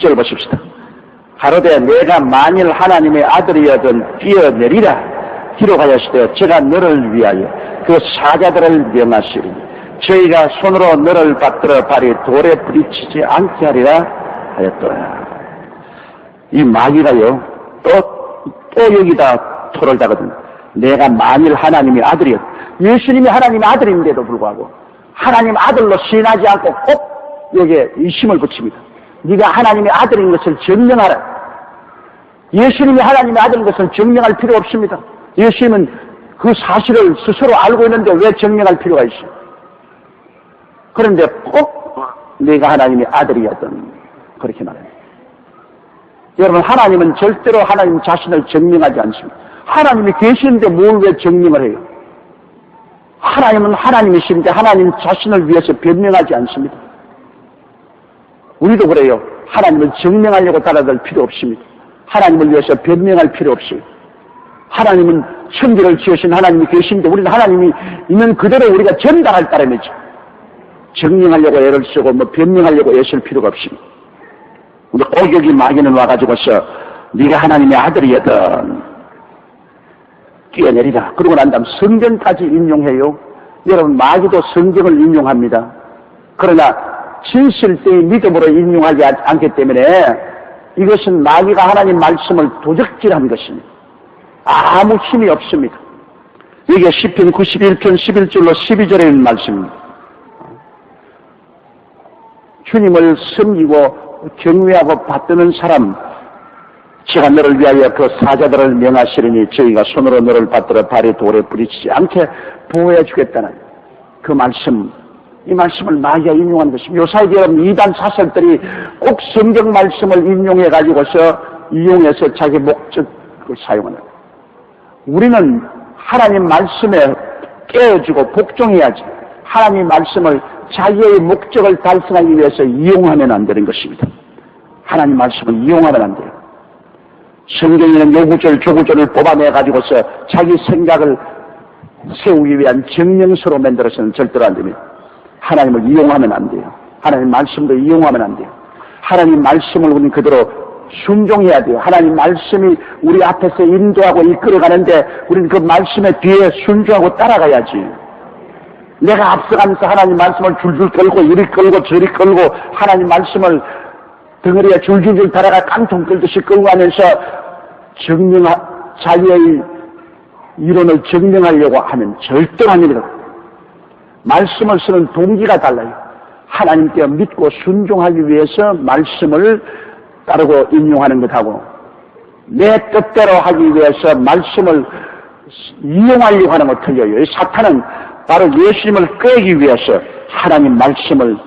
6절 보십시다. 가로되 내가 만일 하나님의 아들이여든 뛰어내리라 기록하였으되 제가 너를 위하여 그 사자들을 명하시리니 저희가 손으로 너를 받들어 발이 돌에 부딪히지 않게 하리라 하였더라. 이 마귀가요 또 여기다 토를 다거든. 내가 만일 하나님의 아들이었, 예수님이 하나님의 아들인데도 불구하고 하나님 아들로 시인하지 않고 꼭 여기에 의심을 붙입니다. 네가 하나님의 아들인 것을 증명하라. 예수님이 하나님의 아들인 것을 증명할 필요 없습니다. 예수님은 그 사실을 스스로 알고 있는데 왜 증명할 필요가 있어? 그런데 꼭 내가 하나님의 아들이었던 그렇게 말합니다. 여러분, 하나님은 절대로 하나님 자신을 증명하지 않습니다. 하나님이 계시는데 뭘 왜 증명을 해요? 하나님은 하나님이신데 하나님 자신을 위해서 변명하지 않습니다. 우리도 그래요. 하나님을 증명하려고 달아들 필요 없습니다. 하나님을 위해서 변명할 필요 없어요. 하나님은 천지를 지으신 하나님이 계신데 우리는 하나님이 있는 그대로 우리가 전달할 따름이죠. 증명하려고 애를 쓰고 변명하려고 애쓸 필요가 없습니다. 우리 꼭 여기 마귀는 와가지고서 네가 하나님의 아들이거든 뛰어내리라. 그러고 난 다음 성경까지 인용해요. 여러분, 마귀도 성경을 인용합니다. 그러나 진실되이 믿음으로 인용하지 않기 때문에 이것은 마귀가 하나님 말씀을 도적질한 것입니다. 아무 힘이 없습니다. 이게 시편 91편 11절로 12절에 있는 말씀입니다. 주님을 섬기고 경외하고 받드는 사람, 제가 너를 위하여 그 사자들을 명하시리니 저희가 손으로 너를 받들어 발이 돌에 부딪히지 않게 보호해 주겠다는 그 말씀, 이 말씀을 마귀가 인용한 것입니다. 요사이 여러분, 이단 사설들이 꼭 성경 말씀을 인용해 가지고서 이용해서 자기 목적을 사용하는 거예요. 우리는 하나님 말씀에 깨어주고 복종해야지. 하나님 말씀을 자기의 목적을 달성하기 위해서 이용하면 안 되는 것입니다. 하나님 말씀을 이용하면 안 돼요. 성경에는 요구절, 조구절을 뽑아내가지고서 자기 생각을 세우기 위한 증명서로 만들어서는 절대로 안 됩니다. 하나님을 이용하면 안 돼요. 하나님 말씀도 이용하면 안 돼요. 하나님 말씀을 우리는 그대로 순종해야 돼요. 하나님 말씀이 우리 앞에서 인도하고 이끌어가는데 우리는 그 말씀의 뒤에 순종하고 따라가야지. 내가 앞서가면서 하나님 말씀을 줄줄 끌고 이리 끌고 저리 끌고 하나님 말씀을 덩어리에 줄줄줄 따라가 깡통 끌듯이 끌고 가면서 자기의 이론을 증명하려고 하면 절대로 아닙니다. 말씀을 쓰는 동기가 달라요. 하나님께 믿고 순종하기 위해서 말씀을 따르고 인용하는 것하고 내 뜻대로 하기 위해서 말씀을 이용하려고 하는 것 틀려요. 사탄은 바로 예수님을 끄기 위해서 하나님 말씀을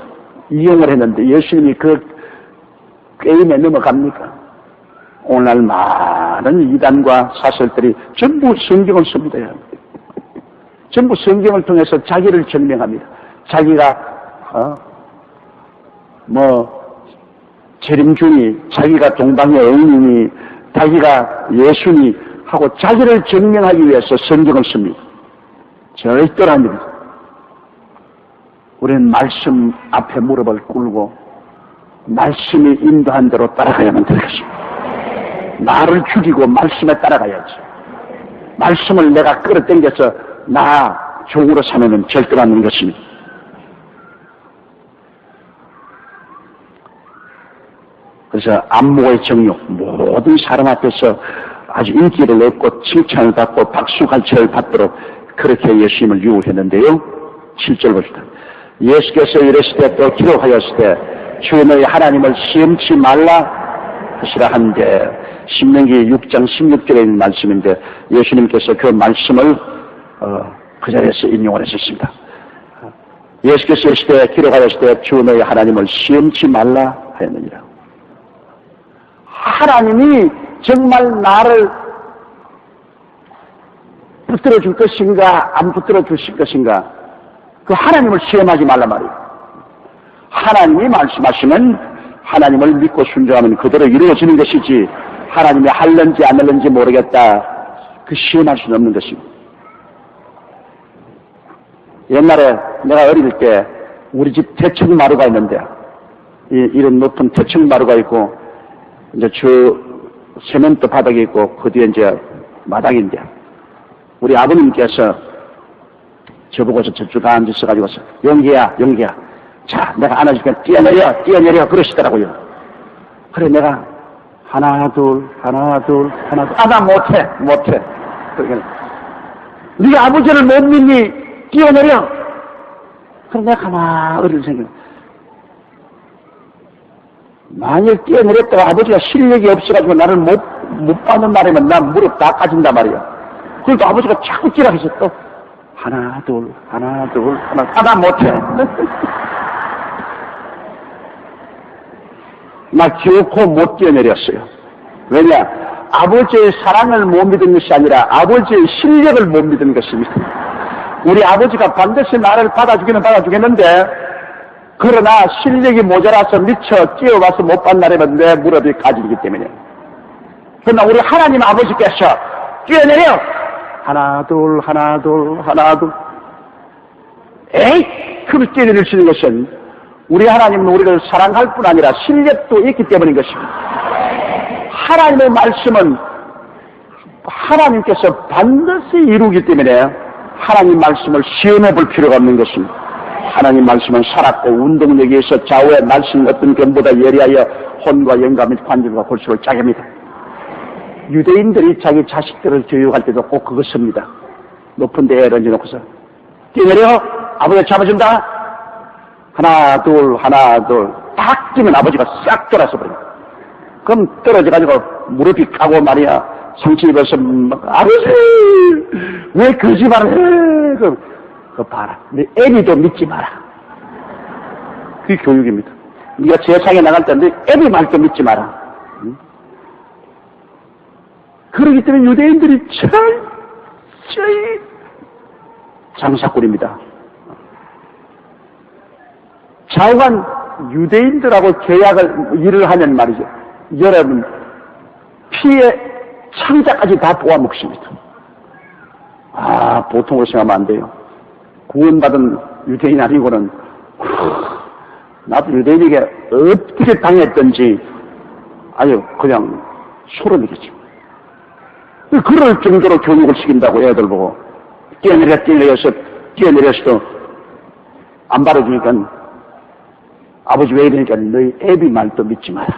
이용을 했는데 예수님이 그 게임에 넘어갑니까? 오늘 많은 이단과 사설들이 전부 성경을 씁니다. 전부 성경을 통해서 자기를 증명합니다. 자기가 재림주니, 자기가 동방의 의인이니, 자기가 예수니 하고 자기를 증명하기 위해서 성경을 씁니다. 절대로 안 됩니다. 우리는 말씀 앞에 무릎을 꿇고 말씀이 인도한 대로 따라가야만 되겠습니다. 나를 죽이고 말씀에 따라가야지. 말씀을 내가 끌어당겨서 나 종으로 삼으면 절대로 안 되는 것입니다. 그래서 안목의 정욕, 모든 사람 앞에서 아주 인기를 얻고 칭찬을 받고 박수갈채를 받도록 그렇게 예수님을 유혹했는데요. 7절 봅시다. 예수께서 이르시되 또 기록하였으되 주 너희 하나님을 시험치 말라 하시라 한데 신명기 6장 16절에 있는 말씀인데 예수님께서 그 말씀을 그 자리에서 인용을 하셨습니다. 예수께서 이르시되 기록하였으되 주 너희 하나님을 시험치 말라 하였느니라. 하나님이 정말 나를 붙들어 줄 것인가 안 붙들어 주실 것인가, 그 하나님을 시험하지 말란 말이에요. 하나님이 말씀하시면 하나님을 믿고 순종하면 그대로 이루어지는 것이지 하나님이 할는지 안 할는지 모르겠다, 그 시험할 수는 없는 것입니다. 옛날에 내가 어릴 때 우리 집 대청마루가 있는데 이런 높은 대청마루가 있고 이제 저 세면도 바닥이 있고 그 뒤에 이제 마당인데 우리 아버님께서 저보고서 저쪽 앉으셔가지고서 용기야 자 내가 안아줄게 뛰어내려 그러시더라고요. 그래 내가 하나 둘 나 못해 그러니까 네가 아버지를 못 믿니 뛰어내려. 그래 내가 가만히 생각 만일 뛰어내렸다가 아버지가 실력이 없어가지고 나를 못 받는 날이면 난 무릎 다 까진단 말이야. 그래도 아버지가 자꾸 뛰라고 해서 또 하나 둘 나 못해. 나 기어코 못 뛰어내렸어요. 왜냐? 아버지의 사랑을 못 믿은 것이 아니라 아버지의 실력을 못 믿은 것입니다. 우리 아버지가 반드시 나를 받아주겠는데 그러나 실력이 모자라서 미쳐 뛰어와서 못 받나라면 내 무릎이 까지기 때문에. 그러나 우리 하나님 아버지께서 뛰어내려 하나 둘 에이 그걸 뛰어내릴 수 있는 것은 우리 하나님은 우리를 사랑할 뿐 아니라 실력도 있기 때문인 것입니다. 하나님의 말씀은 하나님께서 반드시 이루기 때문에 하나님 말씀을 시험해 볼 필요가 없는 것입니다. 하나님 말씀은 살았고 운동력에 있어 좌우의 말씀 어떤 견보다 예리하여 혼과 영감 및 관절과 골수를 짜게 합니다. 유대인들이 자기 자식들을 교육할 때도 꼭 그거 씁니다. 높은 데에 던져놓고서 뛰어내려 아버지가 잡아준다. 하나 둘 딱 뛰면 아버지가 싹 돌아서 버립니다. 그럼 떨어져가지고 무릎이 까고 말이야 상처 입어서 아버지 왜 거짓말을 해. 그거 봐라. 네 애비도 믿지 마라. 그게 교육입니다. 네가 세상에 나갈 때 네 애비 말도 믿지 마라. 응? 그러기 때문에 유대인들이 철저히 장사꾼입니다. 좌우간 유대인들하고 일을 하면 말이죠. 여러분 피에 창자까지 다 도와먹습니다. 보통으로 생각하면 안 돼요. 구원받은 유대인 아니고는 나도 유대인에게 어떻게 당했던지 아주 그냥 소름이겠죠. 그럴 정도로 교육을 시킨다고 애들 보고 뛰어내려서도 안 바라주니까 아버지 왜 이러니까 너희 애비 말도 믿지 마라.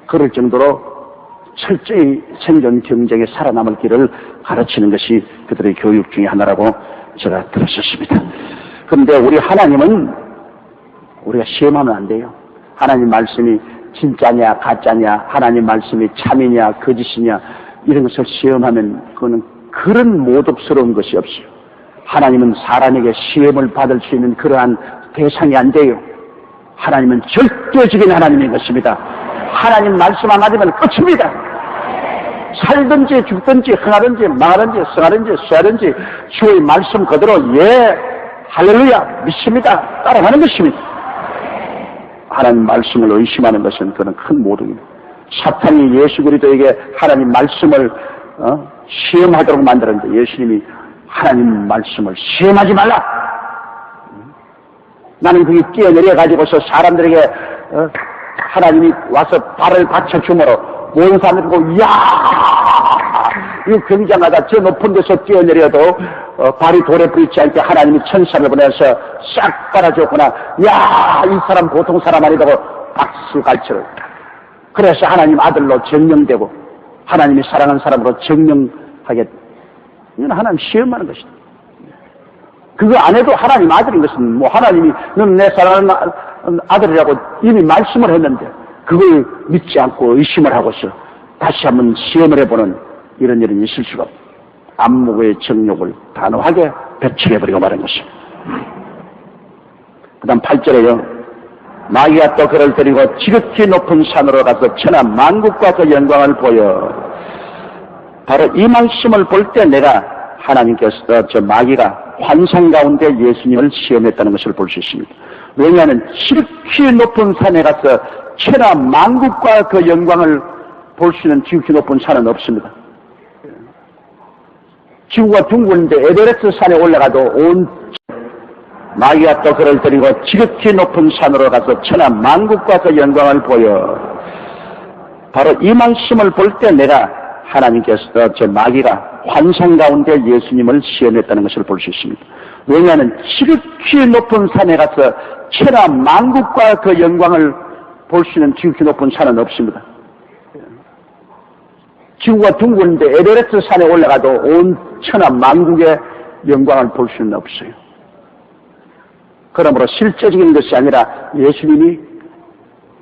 그럴 정도로 철저히 생존 경쟁에 살아남을 길을 가르치는 것이 그들의 교육 중에 하나라고 제가 들었었습니다. 그런데 우리 하나님은 우리가 시험하면 안 돼요. 하나님 말씀이 진짜냐 가짜냐 하나님 말씀이 참이냐 거짓이냐 이런 것을 시험하면 그거는 그런 모독스러운 것이 없어요. 하나님은 사람에게 시험을 받을 수 있는 그러한 대상이 안 돼요. 하나님은 절대적인 하나님인 것입니다. 하나님 말씀 안 맞으면 끝입니다. 살든지 죽든지 흥하든지 망하든지 성하든지 쇠하든지 주의 말씀 그대로 할렐루야 믿습니다. 따라가는 것입니다. 하나님 말씀을 의심하는 것은 그는 큰 모독입니다. 사탄이 예수 그리스도에게 하나님 말씀을 시험하도록 만들었는데 예수님이 하나님 말씀을 시험하지 말라. 나는 그게 뛰어내려가지고서 사람들에게 하나님이 와서 발을 받쳐주므로 모든 사람들이 보고 이야 이거 굉장하다. 저 높은 데서 뛰어내려도 발이 돌에 부딪지 않게 하나님이 천사를 보내서 싹 빨아줬구나. 이야 이 사람 보통 사람 아니다고 박수갈채를. 그래서 하나님 아들로 정령되고 하나님이 사랑하는 사람으로 정령하게. 이건 하나님 시험하는 것이다. 그거 안 해도 하나님 아들인 것은 뭐 하나님이 너는 내 사랑하는 아들이라고 이미 말씀을 했는데 그걸 믿지 않고 의심을 하고서 다시 한번 시험을 해보는 이런 일은 있을 수가 없다. 안목의 정욕을 단호하게 배척해버리고 말한 것입니다. 그 다음 8절에요. 마귀가 또 그를 데리고 지극히 높은 산으로 가서 천하 만국과 그 영광을 보여. 바로 이 말씀을 볼 때 내가 하나님께서 저 마귀가 환상 가운데 예수님을 시험했다는 것을 볼 수 있습니다. 왜냐하면 지극히 높은 산에 가서 천하 만국과 그 영광을 볼 수 있는 지극히 높은 산은 없습니다. 지구가 둥근데 에베레스트 산에 올라가도 온 마귀가 또 그를 데리고 지극히 높은 산으로 가서 천하 만국과 그 영광을 보여. 바로 이 말씀을 볼 때 내가 하나님께서 저 마귀가 환상 가운데 예수님을 시험했다는 것을 볼 수 있습니다. 왜냐하면 지극히 높은 산에 가서 천하 만국과 그 영광을 볼 수 있는 지극히 높은 산은 없습니다. 지구가 둥근데 에베레스트 산에 올라가도 온 천하 만국의 영광을 볼 수는 없어요. 그러므로 실제적인 것이 아니라 예수님이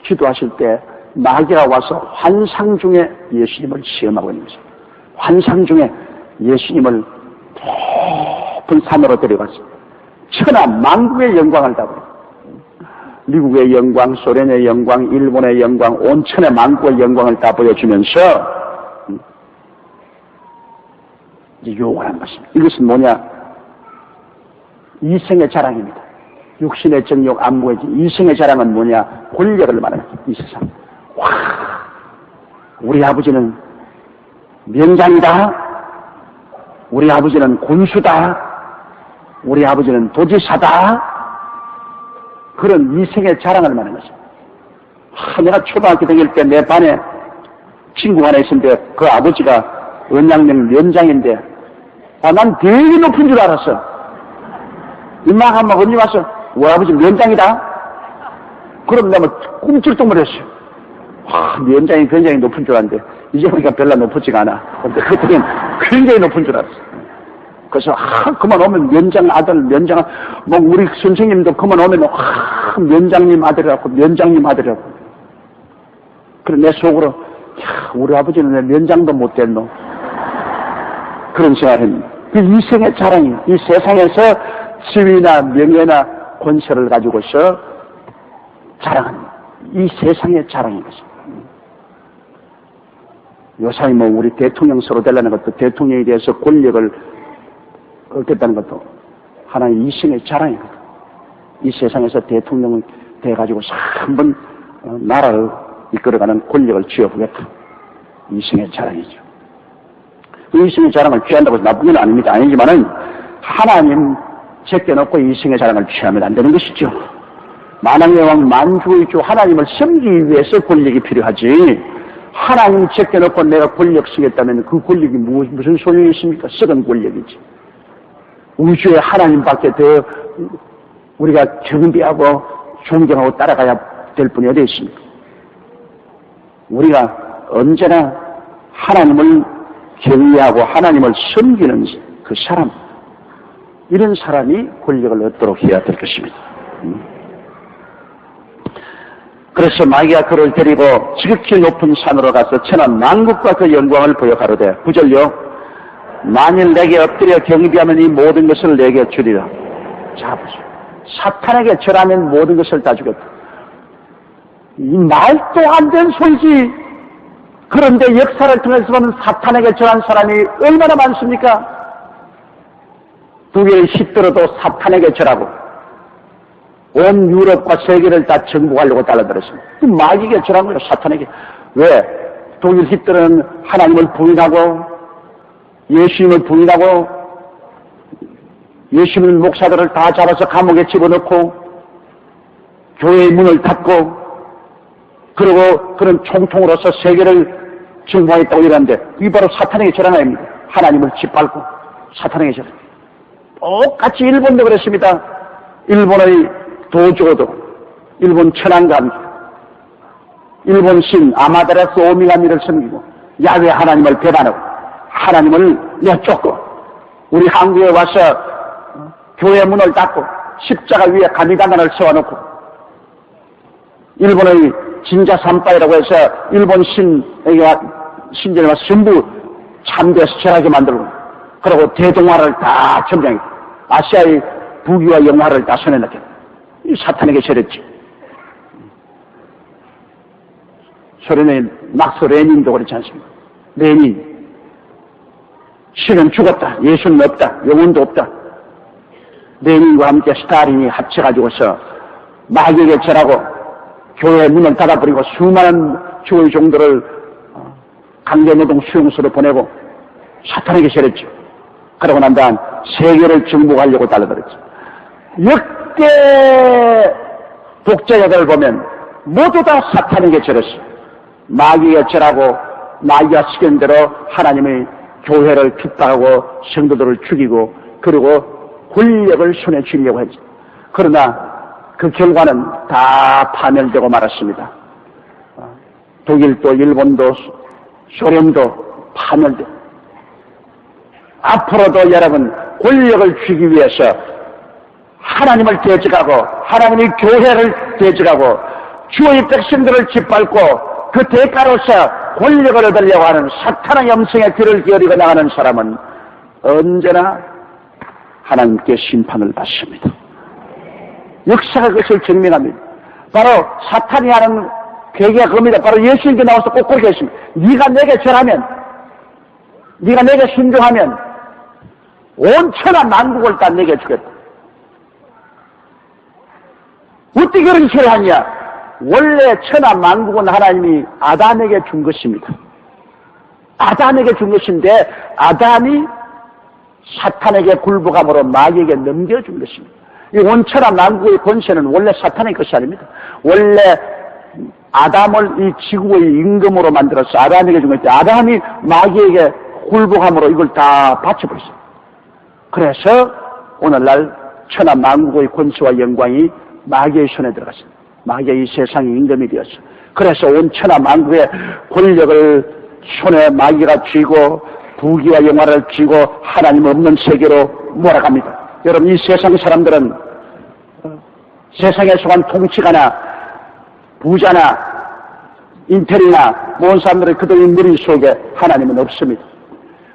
기도하실 때 마귀가 와서 환상 중에 예수님을 시험하고 있는 것입니다. 환상 중에 예수님을 높은 산으로 데려가서 천하 만국의 영광을 다 보여. 미국의 영광, 소련의 영광, 일본의 영광, 온 천하 만국의 영광을 다 보여주면서 욕을 한 것입니다. 이것은 뭐냐? 이생의 자랑입니다. 육신의 정욕, 안무의 이생의 자랑은 뭐냐? 권력을 말하는 이 세상. 와, 우리 아버지는 면장이다. 우리 아버지는 군수다. 우리 아버지는 도지사다. 그런 이생의 자랑을 말하는 것입니다. 내가 초등학교 다닐 때 내 반에 친구가 하나 있었는데 그 아버지가 은양명 면장인데 난 되게 높은 줄 알았어. 임마 한번 언니 와서 우리 아버지 면장이다. 그럼 내가 꿈틀뚱물했어요. 면장이 굉장히 높은 줄 알았는데 이제 보니까 별로 높지가 않아. 근데 그때는 굉장히 높은 줄 알았어. 그래서 그만 오면 면장 아들, 면장 뭐 우리 선생님도 그만 오면 면장님 아들이라고 면장님 아들이라고. 그래 내 속으로 우리 아버지는 왜 면장도 못 됐노? 그런 생각을 했는데 그 이생의 자랑이 이 세상에서 지위나 명예나 권세를 가지고서 자랑하는 이 세상의 자랑인 것입니다. 요사이 뭐 우리 대통령 서로 되려는 것도 대통령에 대해서 권력을 얻겠다는 것도 하나의 이생의 자랑이거든. 이 세상에서 대통령을 돼가지고 한번 나라를 이끌어가는 권력을 쥐어보겠다. 이생의 자랑이죠. 이생의 자랑을 취한다고 해서 나쁜 건 아닙니다. 아니지만은 하나님 제껴놓고 이생의 자랑을 취하면 안 되는 것이죠. 만왕의 왕 만주의 주 하나님을 섬기기 위해서 권력이 필요하지. 하나님 제껴놓고 내가 권력 쓰겠다면 그 권력이 무슨 소용이 있습니까? 썩은 권력이지. 우주에 하나님밖에 더 우리가 경비하고 존경하고 따라가야 될 분이 어디 있습니까? 우리가 언제나 하나님을 경외하고 하나님을 섬기는 그 사람, 이런 사람이 권력을 얻도록 해야 될 것입니다. 그래서 마귀가 그를 데리고 지극히 높은 산으로 가서 천하 만국과 그 영광을 보여 가로되 9절요 만일 내게 엎드려 경비하면 이 모든 것을 내게 주리라. 자 보세요. 사탄에게 절하면 모든 것을 다 주겠다. 이 말도 안 되는 소리지. 그런데 역사를 통해서 보면 사탄에게 절한 사람이 얼마나 많습니까? 두 개의 히틀러도 사탄에게 절하고 온 유럽과 세계를 다 정복하려고 달라들었습니다. 그 마귀에게 절한 거예요. 사탄에게. 왜? 독일 히틀러는 하나님을 부인하고 예수님을 부인하고 예수님 목사들을 다 잡아서 감옥에 집어넣고 교회의 문을 닫고 그리고 그런 총통으로서 세계를 정복하겠다고 이러는데 이 바로 사탄에게 절한 아닙니다. 하나님을 짓밟고 사탄에게 절한. 똑같이 일본도 그랬습니다. 일본의 도조도 일본 천황감 일본 신 아마테라스 오미가미를 섬기고 야훼 하나님을 배반하고 하나님을 내쫓고 우리 한국에 와서 교회 문을 닫고 십자가 위에 가미단관을 세워놓고 일본의 진자 산파이라고 해서 일본 신전에 와서 전부 참배해서 절하게 만들고 그리고 대동화를 다 점령했고 아시아의 부귀와 영화를 다 손에 넣게 이 사탄에게 절했지. 소련의 막스 레닌도 그렇지 않습니까? 레닌 신은 죽었다. 예수는 없다. 영혼도 없다. 레닌과 함께 스타린이 합쳐가지고서 마귀에게 절하고 교회 문을 닫아버리고 수많은 주의 종들을 강제노동 수용소로 보내고 사탄에게 절했죠. 그러고 난 다음 세계를 정복하려고 달라들었죠. 역대 독재자들을 보면 모두 다 사탄에게 절했어요. 마귀에 절하고 마귀가 시킨 대로 하나님의 교회를 핍박하고 성도들을 죽이고 그리고 권력을 손에 쥐려고 했죠. 그러나 그 결과는 다 파멸되고 말았습니다. 독일도 일본도 소련도 파멸되고 앞으로도 여러분 권력을 쥐기 위해서 하나님을 대적하고 하나님의 교회를 대적하고 주의 백성들을 짓밟고 그 대가로서 권력을 얻으려고 하는 사탄의 염성에 귀를 기울이고 나가는 사람은 언제나 하나님께 심판을 받습니다. 역사가 그것을 증명합니다. 바로 사탄이 하는 계기가 그겁니다. 바로 예수님께 나와서 꼭꼭 했습니다. 네가 내게 절하면, 네가 내게 순종하면 온 천하 만국을 다 내게 주겠다. 어떻게 그런 소리를 하냐? 원래 천하 만국은 하나님이 아담에게 준 것입니다. 아담에게 준 것인데 아담이 사탄에게 굴복함으로 마귀에게 넘겨준 것입니다. 이 온천하 만국의 권세는 원래 사탄의 것이 아닙니다. 원래 아담을 이 지구의 임금으로 만들어서 아담에게 준 것인데 아담이 마귀에게 굴복함으로 이걸 다 바쳐버렸어요. 그래서 오늘날 천하 만국의 권세와 영광이 마귀의 손에 들어갔습니다. 마귀가 이 세상의 임금이 되었어. 그래서 온 천하 만국의 권력을 손에 마귀가 쥐고 부귀와 영화를 쥐고 하나님 없는 세계로 몰아갑니다. 여러분 이 세상 사람들은 세상에 속한 통치가나 부자나 인텔이나 모든 사람들의 그들의 머릿속에 하나님은 없습니다.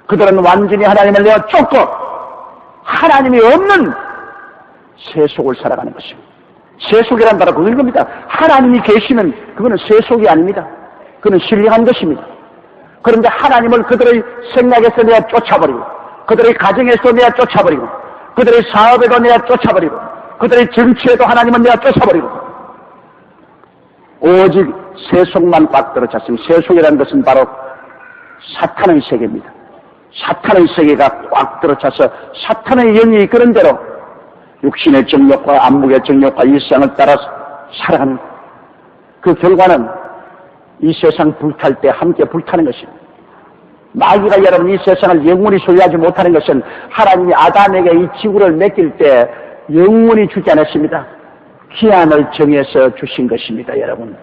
그들은 완전히 하나님을 내어 쫓고 하나님이 없는 세속을 살아가는 것입니다. 세속이란 바로 그겁니다. 하나님이 계시면 그거는 세속이 아닙니다. 그거는 신령한 것입니다. 그런데 하나님을 그들의 생각에서 내어 쫓아버리고 그들의 가정에서 내어 쫓아버리고 그들의 사업에도 내어 쫓아버리고 그들의 정치에도 하나님은 내어 쫓아버리고 오직 세속만 꽉 들어찼습니다. 세속이라는 것은 바로 사탄의 세계입니다. 사탄의 세계가 꽉 들어차서 사탄의 영이 그런 대로 육신의 정욕과 안목의 정욕과 일상을 따라 살아가는 그 결과는 이 세상 불탈 때 함께 불타는 것입니다. 마귀가 여러분 이 세상을 영원히 소유하지 못하는 것은 하나님이 아담에게 이 지구를 맡길 때 영원히 주지 않았습니다. 기한을 정해서 주신 것입니다. 여러분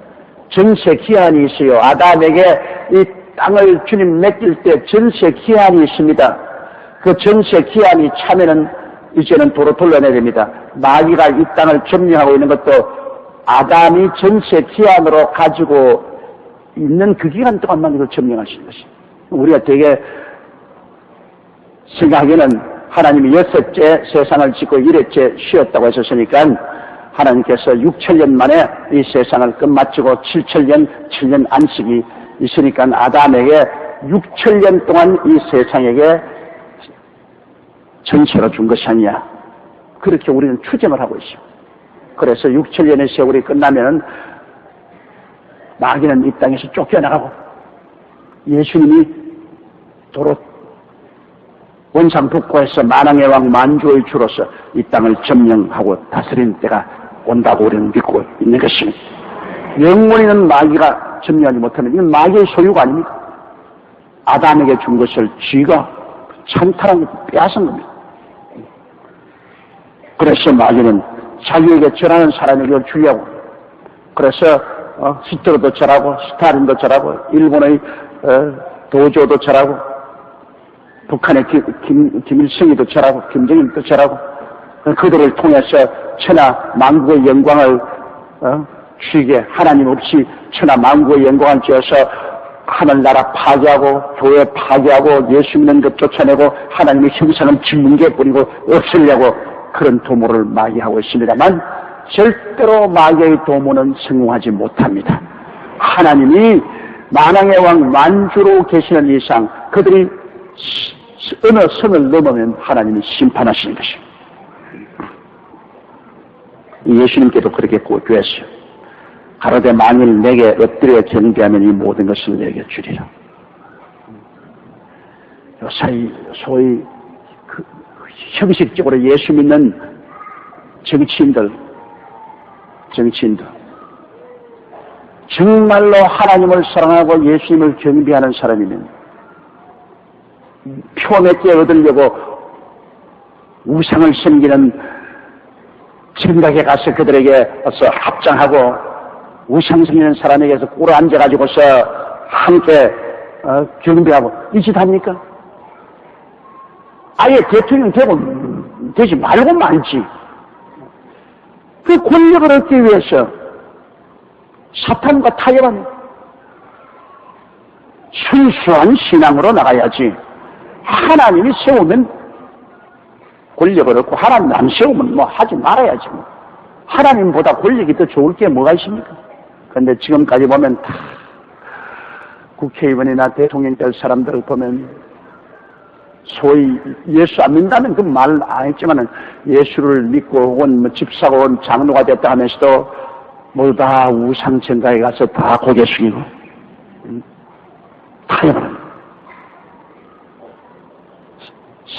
전세 기한이 있어요. 아담에게 이 땅을 주님 맡길 때 전세 기한이 있습니다. 그 전세 기한이 차면은 이제는 도로 돌려내야 됩니다. 마귀가 이 땅을 점령하고 있는 것도 아담이 전세 기한으로 가지고 있는 그 기간 동안만 이걸 점령할 수 있는 것입니다. 우리가 되게 생각하기에는 하나님이 6째 세상을 짓고 1회째 쉬었다고 했었으니까 하나님께서 6천년 만에 이 세상을 끝마치고 7천년, 7년 안식이 있으니까 아담에게 6천년 동안 이 세상에게 전체로 준 것이 아니냐. 그렇게 우리는 추정을 하고 있습니다. 그래서 6천년의 세월이 끝나면 마귀는 이 땅에서 쫓겨나가고 예수님이 도로 원상복구해서 만왕의 왕 만주의 주로서 이 땅을 점령하고 다스리는 때가 온다고 우리는 믿고 있는 것입니다. 영원히는 마귀가 점령하지 못하면 이건 마귀의 소유가 아닙니다. 아담에게 준 것을 쥐가 찬탈한 빼앗은 겁니다. 그래서 마귀는 자기에게 절하는 사람에게 주려고 그래서 히틀러도 절하고 스탈린도 절하고 일본의 도조도 절하고 북한의 김일성이도 절하고 김정일도 절하고 그들을 통해서 천하 만국의 영광을 쥐게 하나님 없이 천하 만국의 영광을 쥐어서 하늘나라 파괴하고 교회 파괴하고 예수 믿는 것 쫓아내고 하나님의 형상을 짓뭉개 버리고 없애려고 그런 도모를 마귀하고 있습니다만 절대로 마귀의 도모는 성공하지 못합니다. 하나님이 만왕의 왕 만주로 계시는 이상 그들이 어느 선을 넘으면 하나님이 심판하시는 것입니다. 예수님께도 그렇게 고교했어요. 가로되 만일 내게 엎드려 경배하면 이 모든 것을 내게 주리라. 요사이 소위 형식적으로 예수 믿는 정치인들 정말로 하나님을 사랑하고 예수님을 경배하는 사람이면 표 몇 개 얻으려고 우상을 섬기는 생각에 가서 그들에게 어서 합장하고 우상 섬기는 사람에게서 꿇어 앉아가지고서 함께 경배하고 이 짓 합니까? 아예 대통령 되지 말고 말지. 그 권력을 얻기 위해서 사탄과 타협한 순수한 신앙으로 나가야지. 하나님이 세우면 권력을 얻고 하나님 안 세우면 뭐 하지 말아야지. 뭐. 하나님보다 권력이 더 좋을 게 뭐가 있습니까? 그런데 지금까지 보면 다 국회의원이나 대통령 될 사람들을 보면 소위 예수 안 믿는다면 그 말 안 했지만은 예수를 믿고 혹은 뭐 집사고 온 장로가 됐다 하면서도 모두 다 우상천가에 가서 다 고개 숙이고 타협을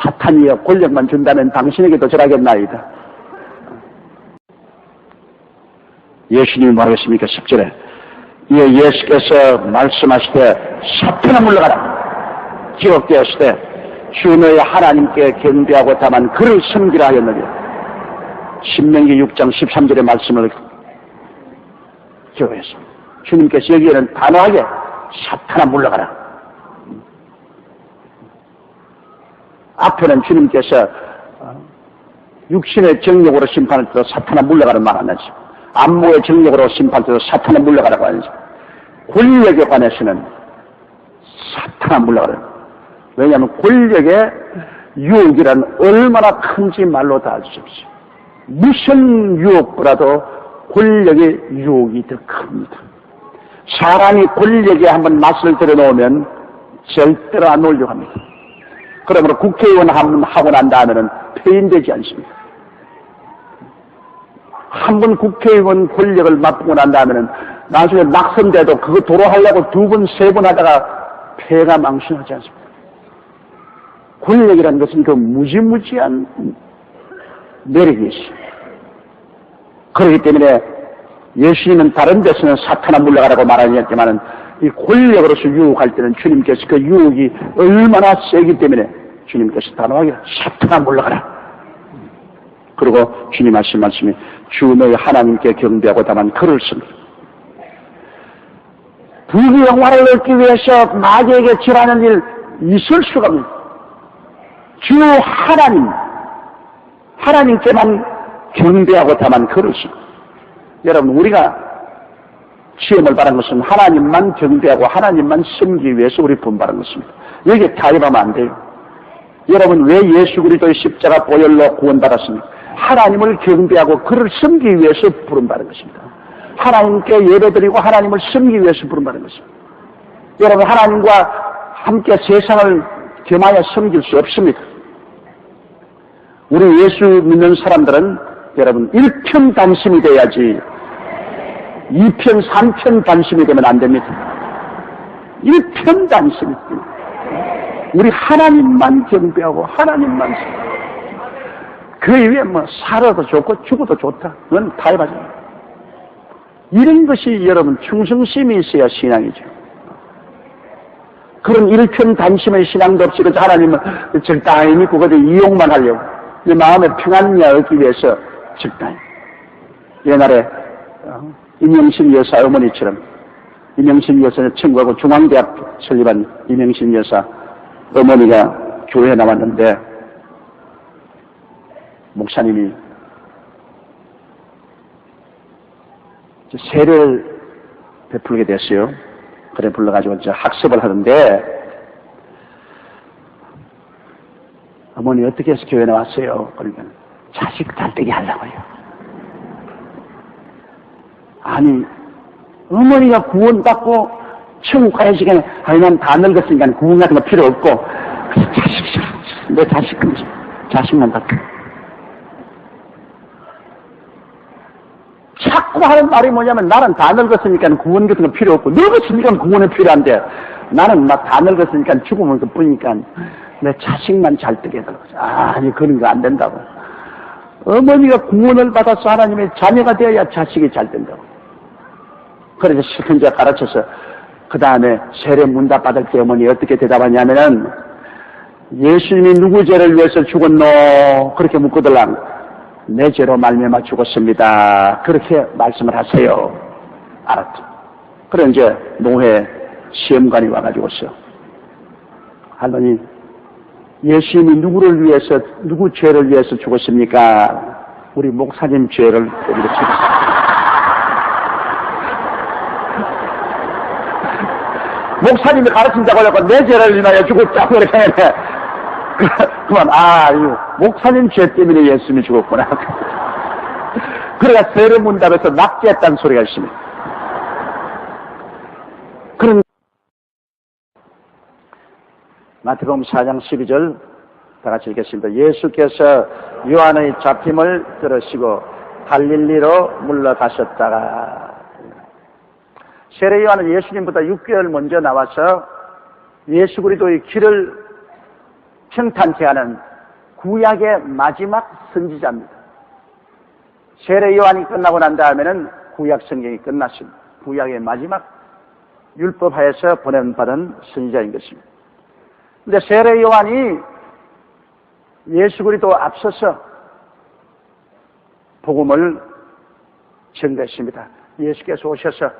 사탄이여 권력만 준다면 당신에게도 절하겠나이다. 예수님이 말하겠습니까? 10절에 이에 예수께서 말씀하시되 사탄아 물러가라. 기록되었으되 주 너의 하나님께 경배하고 다만 그를 섬기라 하였느니 신명기 6장 13절의 말씀을 기억해서 주님께서 여기에는 단호하게 사탄아 물러가라. 앞에는 주님께서 육신의 정력으로 심판할 때도 사탄아 물러가는 말 안 하죠. 안무의 정력으로 심판할 때도 사탄아 물러가라고 하죠. 권력에 관해서는 사탄아 물러가라. 왜냐하면 권력의 유혹이란 얼마나 큰지 말로 다 알 수 없어요. 무슨 유혹보다도 권력의 유혹이 더 큽니다. 사람이 권력에 한번 맛을 들여놓으면 절대로 안 오려고 합니다. 그러므로 국회의원 한번 하고 난 다음에는 폐인되지 않습니다. 한번 국회의원 권력을 맛보고 난 다음에는 나중에 낙선돼도 그거 도로하려고 2번, 3번 하다가 폐가 망신하지 않습니다. 권력이라는 것은 그 무지무지한 매력이 있어요. 그렇기 때문에 예수님은 다른 데서는 사탄아 물러가라고 말하셨지만은 이 권력으로서 유혹할 때는 주님께서 그 유혹이 얼마나 세기 때문에 주님께서 단호하게 사탄아 물러가라. 그리고 주님 하신 말씀이 주 너의 하나님께 경배하고 다만 그를 섬기라. 부귀 영화를 얻기 위해서 마귀에게 절하는 일 있을 수가 없습니다. 주 하나님께만 경배하고 다만 그를 섬기라. 여러분 우리가 시험을 받은 것은 하나님만 경배하고 하나님만 섬기기 위해서 우리 분발한 것입니다. 여기에 타협하면 안 돼요. 여러분 왜 예수 그리스도의 십자가 보혈로 구원받았습니까? 하나님을 경배하고 그를 섬기기 위해서 부름받은 것입니다. 하나님께 예배드리고 하나님을 섬기기 위해서 부름받은 것입니다. 여러분 하나님과 함께 세상을 겸하여 섬길 수 없습니다. 우리 예수 믿는 사람들은 여러분 일편단심이 돼야지 2편, 3편 단심이 되면 안 됩니다. 1편단심이 됩니다. 우리 하나님만 경배하고 하나님만 그 이외에 뭐 살아도 좋고 죽어도 좋다. 그건 타협하지 마요. 이런 것이 여러분 충성심이 있어야 신앙이죠. 그런 일편단심의 신앙도 없이 그 하나님은 적당히 믿고 그저 이용만 하려고 이 마음의 평안을 얻기 위해서 적당히 옛날에 임영신 여사 어머니처럼 임영신 여사는 청구하고 중앙대학 설립한 임영신 여사 어머니가 교회에 나왔는데 목사님이 세례를 베풀게 됐어요. 그래 불러가지고 이제 학습을 하는데 어머니 어떻게 해서 교회에 나왔어요? 그러니까 자식 달되게 하려고요. 아니 어머니가 구원받고 천국 가는 시간에 아니 난 다 늙었으니까 구원 같은 거 필요 없고 내 자식만 받고 자꾸 하는 말이 뭐냐면 나는 다 늙었으니까 구원 같은 거 필요 없고 늙었으니까 구원이 필요한데 나는 막 다 늙었으니까 죽으면 그뿐이니까 내 자식만 잘 뜨게 해달라고. 아니 그런 거 안 된다고. 어머니가 구원을 받아서 하나님의 자녀가 되어야 자식이 잘 된다고. 그래서 실컷 가르쳐서 그 다음에 세례 문답 받을 때 어머니 어떻게 대답하냐면은 예수님이 누구 죄를 위해서 죽었노? 그렇게 묻거들랑 내 죄로 말미암아 죽었습니다. 그렇게 말씀을 하세요. 알았죠. 그래 이제 노회 시험관이 와가지고서 할머니 예수님이 누구를 위해서 누구 죄를 위해서 죽었습니까? 우리 목사님 죄를 우리가 죽었습니다. 목사님이 가르친다고 하고 내 죄를 인하여 죽었다고 이렇게 하네. 그만 목사님 죄 때문에 예수님이 죽었구나. 그래가 세례 문답에서 납기했다는 소리가 있습니다. 그런 마태복음 4장 12절 다 같이 읽겠습니다. 예수께서 요한의 잡힘을 들으시고 갈릴리로 물러가셨다가 세례 요한은 예수님보다 6개월 먼저 나와서 예수 그리스도의 길을 평탄케 하는 구약의 마지막 선지자입니다. 세례 요한이 끝나고 난 다음에는 구약 성경이 끝났습니다. 구약의 마지막 율법하에서 보냄받은 선지자인 것입니다. 근데 세례 요한이 예수 그리스도 앞서서 복음을 전가했습니다. 예수께서 오셔서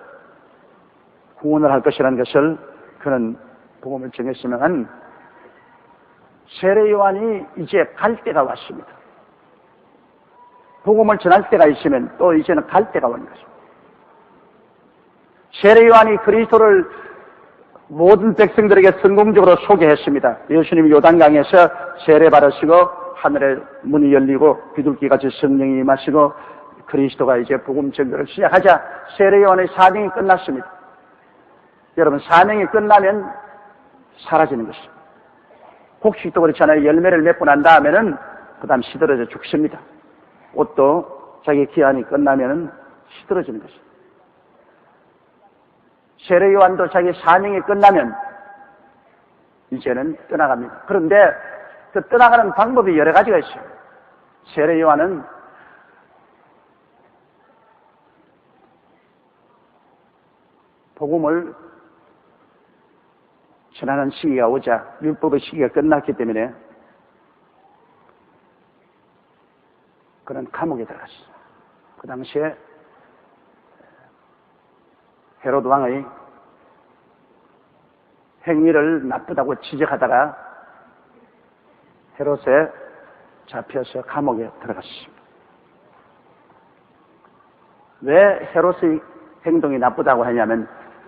구원을 할 것이라는 것을 그는 복음을 전했으면 세례 요한이 이제 갈 때가 왔습니다. 복음을 전할 때가 있으면 또 이제는 갈 때가 온 것입니다. 세례 요한이 그리스도를 모든 백성들에게 성공적으로 소개했습니다. 예수님이 요단강에서 세례 받으시고 하늘의 문이 열리고 비둘기같이 성령이 임하시고 그리스도가 이제 복음 전도를 시작하자 세례 요한의 사명이 끝났습니다. 여러분 사명이 끝나면 사라지는 것입니다. 혹시 또 그렇잖아요. 열매를 맺고 난 다음에는 그 다음 시들어져 죽습니다. 옷도 자기 기한이 끝나면 시들어지는 것입니다. 세례 요한도 자기 사명이 끝나면 이제는 떠나갑니다. 그런데 그 떠나가는 방법이 여러 가지가 있어요. 세례 요한은 복음을 전하는 시기가 오자 율법의 시기가 끝났기 때문에 그는 감옥에 들어갔어요. 그 당시에 헤로드 왕의 행위를 나쁘다고 지적하다가 헤롯에 잡혀서 감옥에 들어갔습니다. 왜 헤롯의 행동이 나쁘다고 하냐면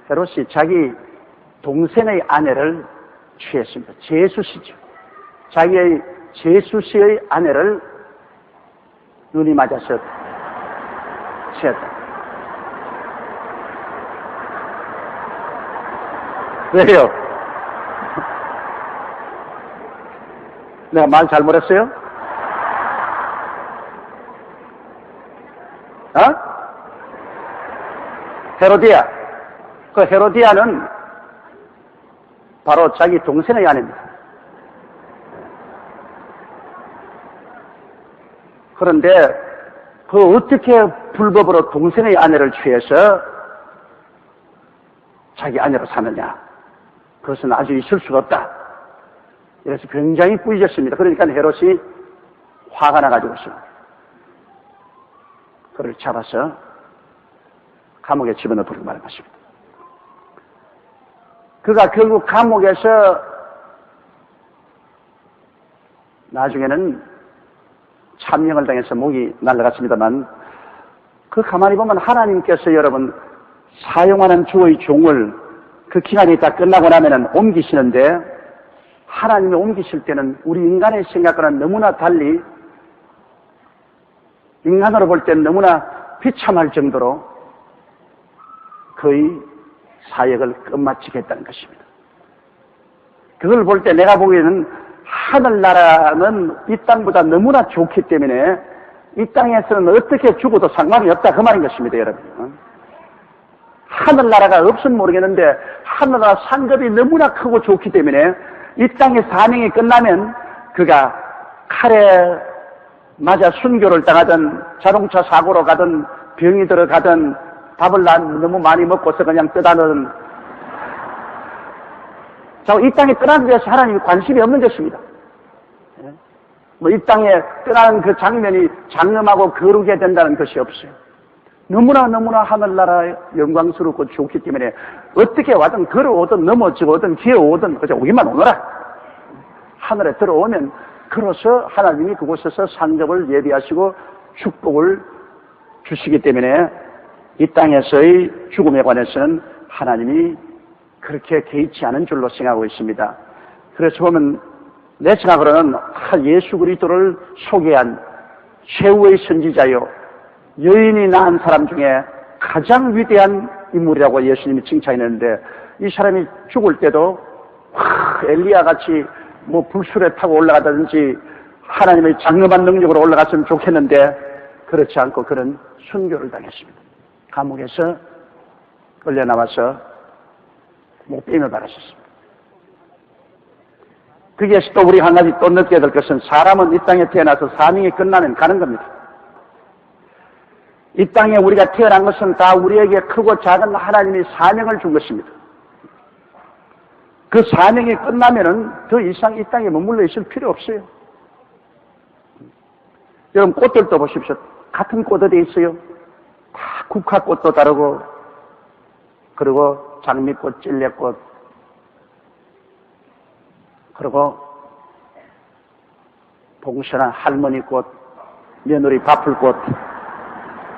헤롯이 자기 동생의 아내를 취했습니다. 제수씨죠. 자기의 제수씨의 아내를 눈이 맞아서 취했다. 왜요? 내가 말 잘못했어요? 헤로디아. 그 헤로디아는 바로 자기 동생의 아내입니다. 그런데 그 어떻게 불법으로 동생의 아내를 취해서 자기 아내로 사느냐? 그것은 아주 있을 수가 없다. 그래서 굉장히 꾸짖었습니다. 그러니까 헤롯이 화가 나가지고서 그를 잡아서 감옥에 집어넣어 버리고 말한 것입니다. 그가 결국 감옥에서 나중에는 참령을 당해서 목이 날아갔습니다만 그 가만히 보면 하나님께서 여러분 사용하는 주의 종을 그 기간이 다 끝나고 나면은 옮기시는데 하나님이 옮기실 때는 우리 인간의 생각과는 너무나 달리 인간으로 볼 때는 너무나 비참할 정도로 그의 사역을 끝마치겠다는 것입니다. 그걸 볼 때 내가 보기에는 하늘나라는 이 땅보다 너무나 좋기 때문에 이 땅에서는 어떻게 죽어도 상관이 없다 그 말인 것입니다. 여러분. 하늘나라가 없으면 모르겠는데 하늘나라 상급이 너무나 크고 좋기 때문에 이 땅의 사명이 끝나면 그가 칼에 맞아, 순교를 당하든 자동차 사고로 가든 병이 들어가든 밥을 너무 많이 먹고서 그냥 떠다니든 자, 이 땅에 떠나는 데서 하나님이 관심이 없는 것입니다. 뭐 이 땅에 떠나는 그 장면이 장엄하고 거룩해야 된다는 것이 없어요. 너무나 하늘나라 영광스럽고 좋기 때문에 어떻게 와든 걸어오든 넘어지고든 기어오든 그저 오기만 오너라. 하늘에 들어오면 걸어서 하나님이 그곳에서 상급을 예비하시고 축복을 주시기 때문에 이 땅에서의 죽음에 관해서는 하나님이 그렇게 개의치 않은 줄로 생각하고 있습니다. 그래서 보면 내 생각으로는 예수 그리스도를 소개한 최후의 선지자요 여인이 낳은 사람 중에 가장 위대한 인물이라고 예수님이 칭찬했는데 이 사람이 죽을 때도 엘리야같이 뭐 불술에 타고 올라가든지 하나님의 장엄한 능력으로 올라갔으면 좋겠는데 그렇지 않고 그는 순교를 당했습니다. 감옥에서 끌려나와서 목베임을 받았습니다. 거기에서 또 우리 한 가지 또 느껴야 될 것은 사람은 이 땅에 태어나서 사명이 끝나면 가는 겁니다. 이 땅에 우리가 태어난 것은 다 우리에게 크고 작은 하나님이 사명을 준 것입니다. 그 사명이 끝나면은 더 이상 이 땅에 머물러 있을 필요 없어요. 여러분 꽃들도 보십시오. 같은 꽃 어디 있어요? 다 국화꽃도 다르고 그리고 장미꽃, 찔레꽃 그리고 봉선한 할머니꽃, 며느리 바풀꽃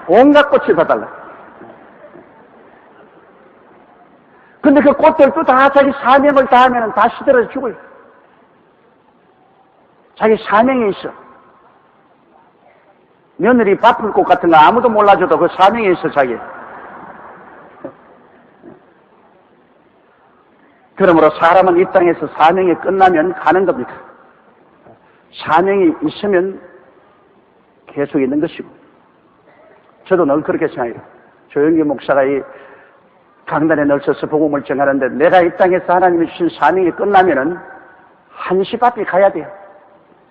온갖 꽃이 다 달라요. 근데 그 꽃들도 다 자기 사명을 다하면 다 시들어져 죽어요. 자기 사명이 있어. 며느리 바풀꽃 같은 거 아무도 몰라줘도 그 사명이 있어, 자기. 그러므로 사람은 이 땅에서 사명이 끝나면 가는 겁니다. 사명이 있으면 계속 있는 것이고. 저도 늘 그렇게 생각해요. 조영기 목사가 이 강단에 늘 서서 복음을 전하는데 내가 이 땅에서 하나님이 주신 사명이 끝나면은 한시 앞에 가야 돼요.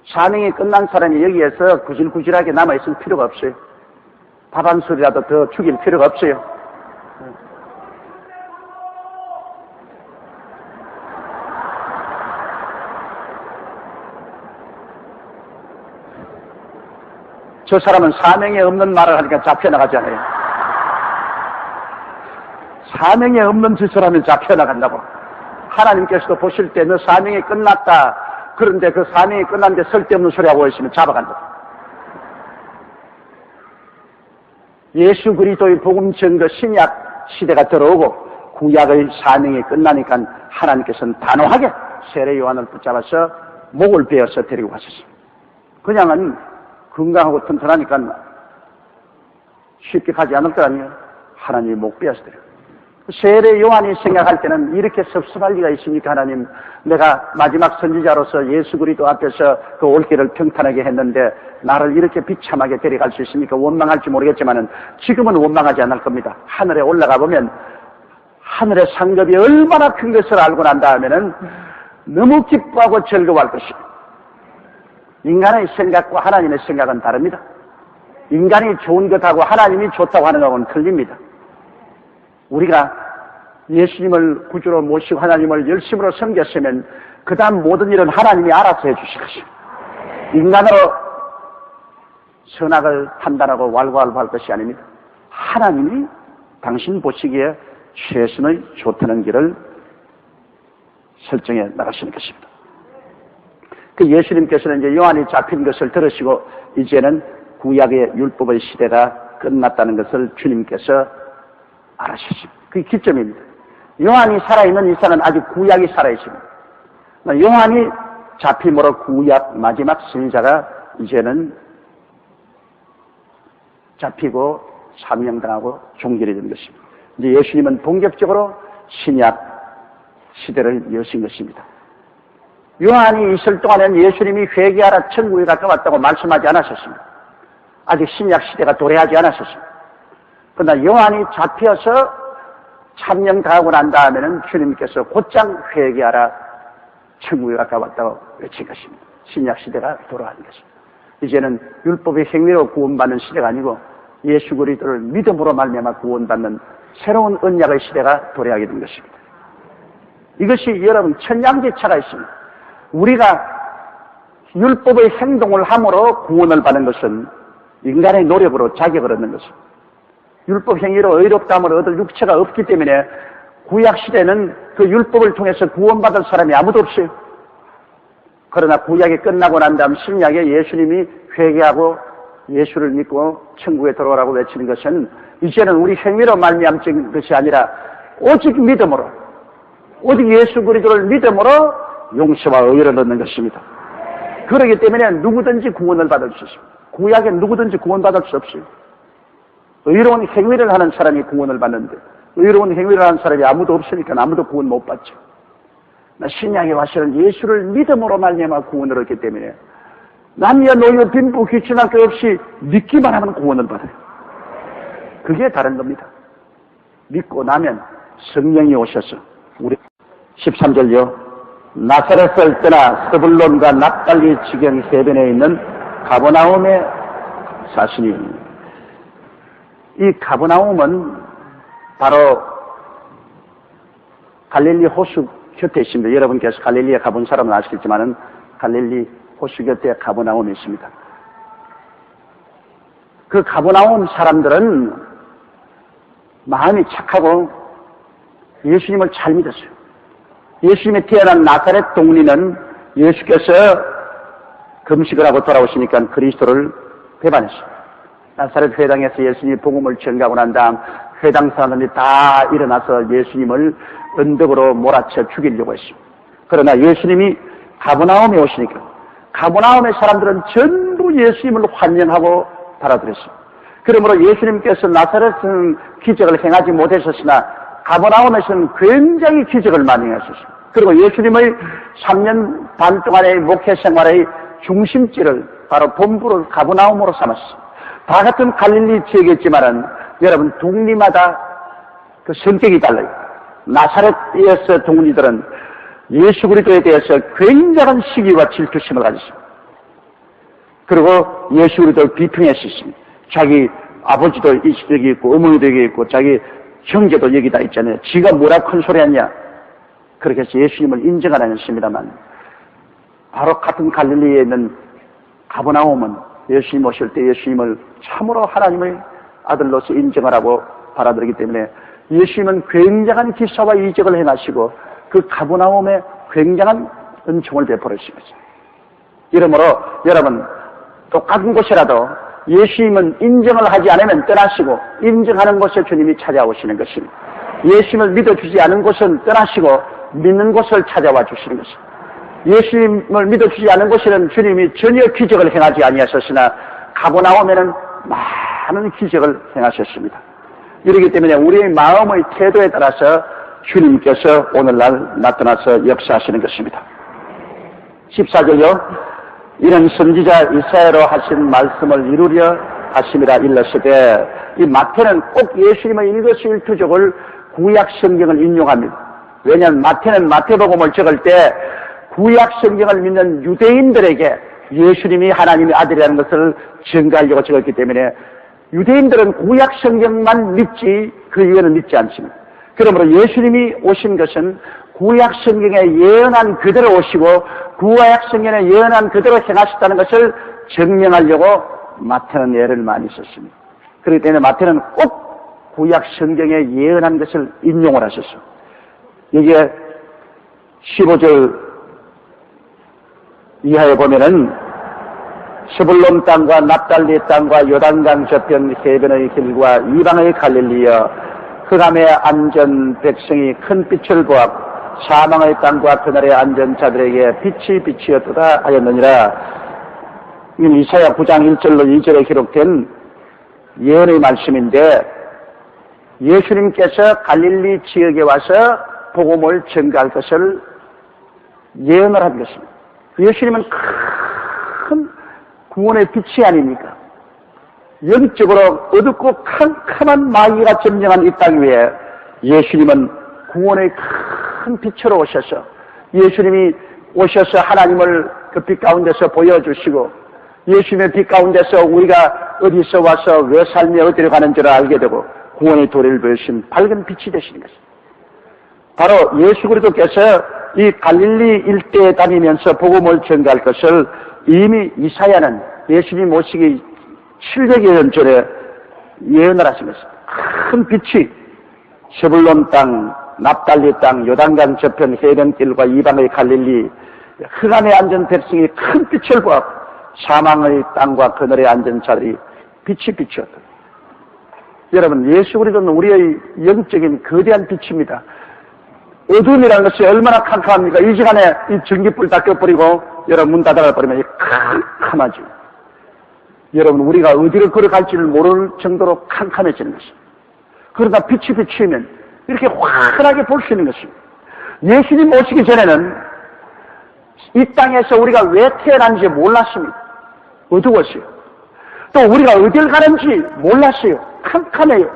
사명이 끝난 사람이 여기에서 구질구질하게 남아있을 필요가 없어요. 밥 한 술이라도 더 죽일 필요가 없어요. 저 사람은 사명이 없는 말을 하니까 잡혀나가잖아요. 사명이 없는 짓을 하면 잡혀나간다고. 하나님께서도 보실 때 너 사명이 끝났다. 그런데 그 사명이 끝났는데 쓸데없는 소리 하고 있으면 잡아간다. 예수 그리스도의 복음 전거 신약 시대가 들어오고 구약의 사명이 끝나니까 하나님께서는 단호하게 세례 요한을 붙잡아서 목을 베어서 데리고 가셨습니다. 그냥은 건강하고 튼튼하니까 쉽게 가지 않을 거 아니에요. 하나님이 목 베어서 데려요. 세례 요한이 생각할 때는 이렇게 섭섭할 리가 있습니까? 하나님, 내가 마지막 선지자로서 예수 그리스도 앞에서 그 올길을 평탄하게 했는데 나를 이렇게 비참하게 데려갈 수 있습니까? 원망할지 모르겠지만은 지금은 원망하지 않을 겁니다. 하늘에 올라가 보면 하늘의 상급이 얼마나 큰 것을 알고 난 다음에는 너무 기뻐하고 즐거워할 것입니다. 인간의 생각과 하나님의 생각은 다릅니다. 인간이 좋은 것하고 하나님이 좋다고 하는 것은 틀립니다. 우리가 예수님을 구주로 모시고 하나님을 열심으로 섬겼으면 그 다음 모든 일은 하나님이 알아서 해주실 것입니다. 인간으로 선악을 판단하고 왈가왈부할 것이 아닙니다. 하나님이 당신 보시기에 최선의 좋다는 길을 설정해 나가시는 것입니다. 그 예수님께서는 이제 요한이 잡힌 것을 들으시고 이제는 구약의 율법의 시대가 끝났다는 것을 주님께서 알아주십니다. 그게 기점입니다. 요한이 살아있는 이상은 아직 구약이 살아있습니다. 요한이 잡힘으로 구약 마지막 선지자가 이제는 잡히고 사명당하고 종결이 된 것입니다. 이제 예수님은 본격적으로 신약 시대를 여신 것입니다. 요한이 있을 동안에는 예수님이 회개하라 천국에 가까웠다고 말씀하지 않았었습니다. 아직 신약 시대가 도래하지 않았었습니다. 그러나 요한이 잡혀서 참명당하고 난 다음에는 주님께서 곧장 회개하라 천국에 가까웠다고 외친 것입니다. 신약 시대가 돌아가는 것입니다. 이제는 율법의 행위로 구원받는 시대가 아니고 예수 그리스도를 믿음으로 말미암아 구원받는 새로운 언약의 시대가 도래하게 된 것입니다. 이것이 여러분 천양지차가 있습니다. 우리가 율법의 행동을 함으로 구원을 받는 것은 인간의 노력으로 자격을 얻는 것입니다. 율법 행위로 의롭다함을 얻을 육체가 없기 때문에 구약시대는 그 율법을 통해서 구원받을 사람이 아무도 없어요. 그러나 구약이 끝나고 난 다음 신약에 예수님이 회개하고 예수를 믿고 천국에 들어오라고 외치는 것은 이제는 우리 행위로 말미암는 것이 아니라 오직 믿음으로, 오직 예수 그리스도를 믿음으로 용서와 의를 얻는 것입니다. 그렇기 때문에 누구든지 구원을 받을 수 있습니다. 구약에 누구든지 구원받을 수 없어요. 의로운 행위를 하는 사람이 구원을 받는데 의로운 행위를 하는 사람이 아무도 없으니까 아무도 구원 못 받죠. 신약에 와서는 예수를 믿음으로 말미암아 구원을 얻기 때문에 남녀 노여 빈부 귀천할 것 없이 믿기만 하면 구원을 받아요. 그게 다른 겁니다. 믿고 나면 성령이 오셔서 우리 13절요. 나사렛을 떠나 스불론과 납달리 지경 해변에 있는 가버나움에 사시니, 이 가버나움은 바로 갈릴리 호수 곁에 있습니다. 여러분께서 갈릴리에 가본 사람은 아시겠지만은 갈릴리 호수 곁에 가버나움이 있습니다. 그 가버나움 사람들은 마음이 착하고 예수님을 잘 믿었어요. 예수님이 태어난 나사렛 동리는 예수께서 금식을 하고 돌아오시니까 그리스도를 배반했어요. 나사렛 회당에서 예수님이 복음을 전가하고 난 다음 회당 사람들이 다 일어나서 예수님을 언덕으로 몰아쳐 죽이려고 했습니다. 그러나 예수님이 가버나움에 오시니까 가버나움의 사람들은 전부 예수님을 환영하고 받아들였습니다. 그러므로 예수님께서 나사렛은 기적을 행하지 못하셨으나 가버나움에서는 굉장히 기적을 많이 하셨습니다. 그리고 예수님의 3년 반 동안의 목회 생활의 중심지를 바로 본부를 가버나움으로 삼았습니다. 다 같은 갈릴리 지역이었지만은 여러분 동리마다 그 성격이 달라요. 나사렛에서 동리들은 예수 그리스도에 대해서 굉장한 시기와 질투심을 가졌습니다. 그리고 예수 그리스도를 비평했었습니다. 자기 아버지도 여기 있고 어머니도 여기 있고 자기 형제도 여기 다 있잖아요. 지가 뭐라 큰 소리 하냐. 그렇게 해서 예수님을 인정 안 했습니다만 바로 같은 갈릴리에 있는 가버나움은 예수님 오실 때 예수님을 참으로 하나님의 아들로서 인정을 하고 받아들이기 때문에 예수님은 굉장한 기사와 이적을 행하시고 그 가버나움에 굉장한 은총을 베풀으시면서 이러므로 여러분 똑같은 곳이라도 예수님은 인정을 하지 않으면 떠나시고 인정하는 곳에 주님이 찾아오시는 것입니다. 예수님을 믿어주지 않은 곳은 떠나시고 믿는 곳을 찾아와 주시는 것입니다. 예수님을 믿어주지 않은 곳에는 주님이 전혀 기적을 행하지 아니하셨으나 가버나움에는 많은 기적을 행하셨습니다. 이러기 때문에 우리의 마음의 태도에 따라서 주님께서 오늘날 나타나서 역사하시는 것입니다. 14절요. 이는 선지자 이사야로 하신 말씀을 이루려 하심이라 일렀으되, 이 마태는 꼭 예수님의 일거수일투족을 구약 성경을 인용합니다. 왜냐하면 마태는 마태복음을 적을 때 구약 성경을 믿는 유대인들에게 예수님이 하나님의 아들이라는 것을 증거하려고 적었기 때문에 유대인들은 구약 성경만 믿지 그 이외에는 믿지 않습니다. 그러므로 예수님이 오신 것은 구약 성경에 예언한 그대로 오시고 구약 성경에 예언한 그대로 행하셨다는 것을 증명하려고 마태는 예를 많이 썼습니다. 그렇기 때문에 마태는 꼭 구약 성경에 예언한 것을 인용을 하셨어요. 여기에 15절 이하에 보면은 스불론 땅과 납달리 땅과 요단강 저편 해변의 길과 이방의 갈릴리여, 흑암의 안전 백성이 큰 빛을 보았고 사망의 땅과 그날의 안전 자들에게 빛이 비치었도다 하였느니라. 이건 이사야 9장 1절로 2절에 기록된 예언의 말씀인데, 예수님께서 갈릴리 지역에 와서 복음을 전가할 것을 예언을 한 것입니다. 예수님은 큰 구원의 빛이 아닙니까? 영적으로 어둡고 캄캄한 마귀가 점령한 이 땅 위에 예수님은 구원의 큰 빛으로 오셔서, 예수님이 오셔서 하나님을 그 빛 가운데서 보여주시고 예수님의 빛 가운데서 우리가 어디서 와서 왜 삶이 어디로 가는지를 알게 되고 구원의 도리를 보여주신 밝은 빛이 되시는 것입니다. 바로 예수 그리스도께서 이 갈릴리 일대에 다니면서 복음을 전가할 것을 이미 이사야는 예수님 오시기 700여 년 전에 예언을 하신 것입니다. 큰 빛이 세불론 땅, 납달리 땅, 요단강 저편 해변길과 이방의 갈릴리 흑암에 앉은 백성이 큰 빛을 보았고 사망의 땅과 그늘에 앉은 자들이 빛이 비추었다. 여러분, 예수 그리스도는 우리의 영적인 거대한 빛입니다. 어둠이라는 것이 얼마나 캄캄합니까? 이 시간에 이 전기불 다 껴버리고 여러분 문 닫아버리면 캄캄하죠. 여러분, 우리가 어디를 걸어갈지를 모를 정도로 캄캄해지는 것입니다. 그러다 빛이 비추면 이렇게 환하게 볼 수 있는 것입니다. 예수님 오시기 전에는 이 땅에서 우리가 왜 태어난지 몰랐습니다. 어두웠어요. 또 우리가 어딜 가는지 몰랐어요. 캄캄해요.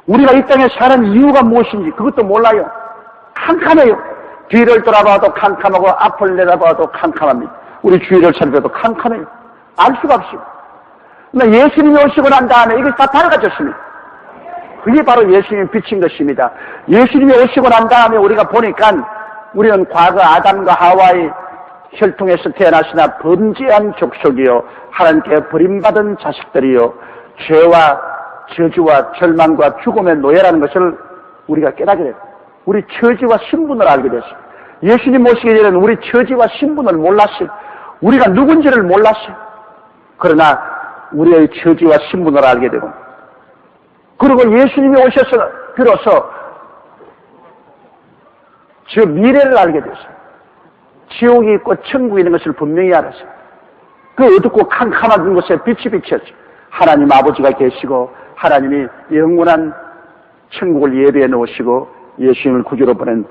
우리가 이 땅에 사는 이유가 무엇인지 그것도 몰라요. 캄캄해요. 뒤를 돌아봐도 캄캄하고 앞을 내다봐도 캄캄합니다. 우리 주위를 살펴도 캄캄해요. 알 수가 없어요. 그러나 예수님이 오시고 난 다음에 이게 다 밝아졌습니다. 그게 바로 예수님이 비친 것입니다. 예수님이 오시고 난 다음에 우리가 보니까 우리는 과거 아담과 하와의 혈통에서 태어나시나 범죄한 족속이요 하나님께 버림받은 자식들이요 죄와 저주와 절망과 죽음의 노예라는 것을 우리가 깨닫게 돼요. 우리 처지와 신분을 알게 됐어요. 예수님 오시기 전에는 우리 처지와 신분을 몰랐어요. 우리가 누군지를 몰랐어요. 그러나 우리의 처지와 신분을 알게 되고 그리고 예수님이 오셔서 비로소 저 미래를 알게 됐어요. 지옥이 있고 천국이 있는 것을 분명히 알았어요. 그 어둡고 캄캄한 곳에 빛이 비쳤죠. 하나님 아버지가 계시고 하나님이 영원한 천국을 예비해 놓으시고 예수님을 구주로 보낸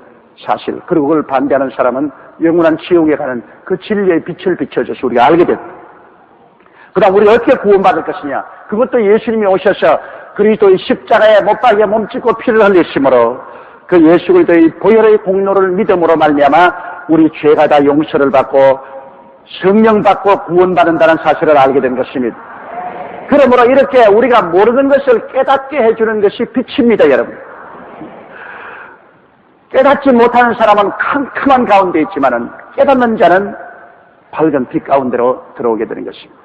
사실, 그리고 그걸 반대하는 사람은 영원한 지옥에 가는 그 진리의 빛을 비춰줘서 우리가 알게 됐다. 그 다음 우리가 어떻게 구원받을 것이냐, 그것도 예수님이 오셔서 그리스도의 십자가에 못 박여 몸짓고 피를 흘리심으로 그 예수 그리스도의 보혈의 공로를 믿음으로 말미암아 우리 죄가 다 용서를 받고 성령 받고 구원받는다는 사실을 알게 된 것입니다. 그러므로 이렇게 우리가 모르는 것을 깨닫게 해주는 것이 빛입니다, 여러분. 깨닫지 못하는 사람은 캄캄한 가운데 있지만은 깨닫는 자는 밝은 빛 가운데로 들어오게 되는 것입니다.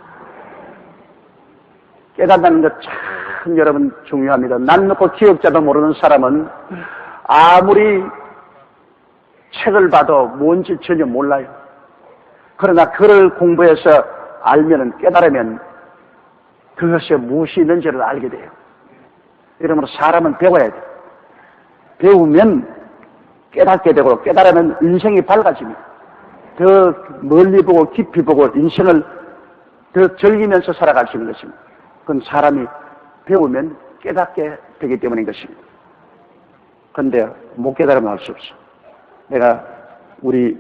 깨닫는 것 참 여러분 중요합니다. 난 놓고 기억자도 모르는 사람은 아무리 책을 봐도 뭔지 전혀 몰라요. 그러나 글을 공부해서 알면은, 깨달으면 그것에 무엇이 있는지를 알게 돼요. 이러므로 사람은 배워야 돼요. 배우면 깨닫게 되고 깨달으면 인생이 밝아집니다. 더 멀리 보고 깊이 보고 인생을 더 즐기면서 살아갈 수 있는 것입니다. 그건 사람이 배우면 깨닫게 되기 때문인 것입니다. 그런데 못 깨달으면 할 수 없어. 내가 우리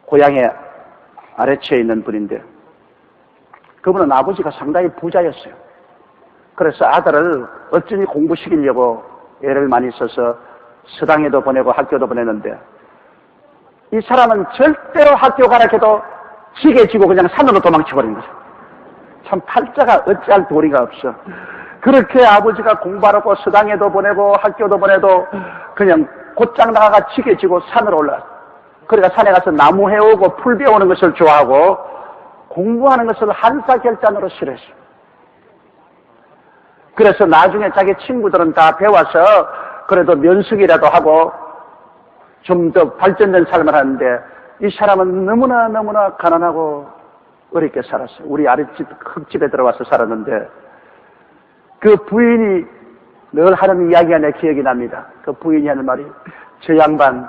고향의 아래층에 있는 분인데 그분은 아버지가 상당히 부자였어요. 그래서 아들을 어쩐지 공부시키려고 애를 많이 써서 서당에도 보내고 학교도 보냈는데 이 사람은 절대로 학교 가라 해도 지게 지고 그냥 산으로 도망쳐버린 거죠. 참 팔자가 어찌할 도리가 없어. 그렇게 아버지가 공부하라고 서당에도 보내고 학교도 보내도 그냥 곧장 나가가 지게 지고 산으로 올라갔어. 그러니까 산에 가서 나무 해오고 풀 베어오는 것을 좋아하고 공부하는 것을 한사결단으로 싫어했어. 그래서 나중에 자기 친구들은 다 배워서 그래도 면숙이라도 하고 좀 더 발전된 삶을 하는데 이 사람은 너무나 가난하고 어렵게 살았어요. 우리 아랫집 흙집에 들어와서 살았는데 그 부인이 늘 하는 이야기가 내 기억이 납니다. 그 부인이 하는 말이, 저 양반